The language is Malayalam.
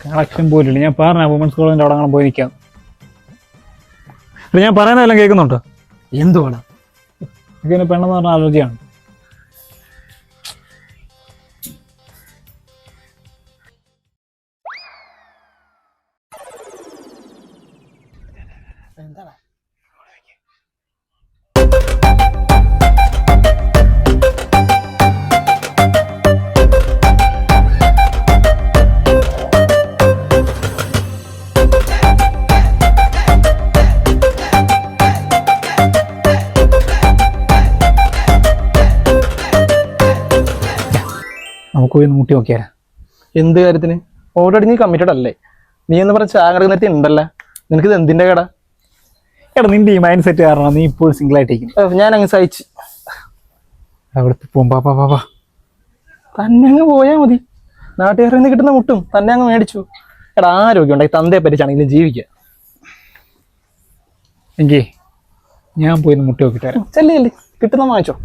കളക്ഷൻ പോലില്ല. ഞാൻ പറഞ്ഞ വുമൻസ് കോളേജിന്റെ അവിടെ അങ്ങനെ പോയി നിൽക്കാം. ഞാൻ പറയുന്നതെല്ലാം കേൾക്കുന്നുണ്ടോ? എന്തുവാണ് എനിക്കിങ്ങനെ പെണ്ണെന്ന് പറഞ്ഞ അലർജിയാണ്. എന്താണ് നമുക്ക് പോയി മുട്ടി നോക്കിയാലോ? എന്ത് കാര്യത്തിന്? ഓൾറെഡി നീ കമ്മിറ്റഡ് അല്ലേ? നീ എന്ന് പറഞ്ഞ ചാകട നേരത്തെ ഉണ്ടല്ലോ. നിനക്കിത് എന്തിന്റെ കട? എടാ നിന്റെ ഈ മൈൻഡ് സെറ്റ് കാരണം നീ ഇപ്പോൾ സിംഗിൾ ആയിട്ടിരിക്കും. ഞാൻ അങ്ങ് സഹിച്ച് അവിടുത്തെ പാപ്പാ തന്നെ അങ്ങ് പോയാൽ മതി. നാട്ടുകാരിൽ നിന്ന് കിട്ടുന്ന മുട്ടും തന്നെ അങ്ങ് മേടിച്ചു. എടാ ആരോഗ്യം ഉണ്ടായി തന്തയെ പറ്റിച്ചാണെങ്കിലും ജീവിക്കുക. എങ്കിൽ ഞാൻ പോയി മുട്ടി നോക്കിട്ട് വരാം. ചെല്ലേ കിട്ടുന്ന വാങ്ങിച്ചോ.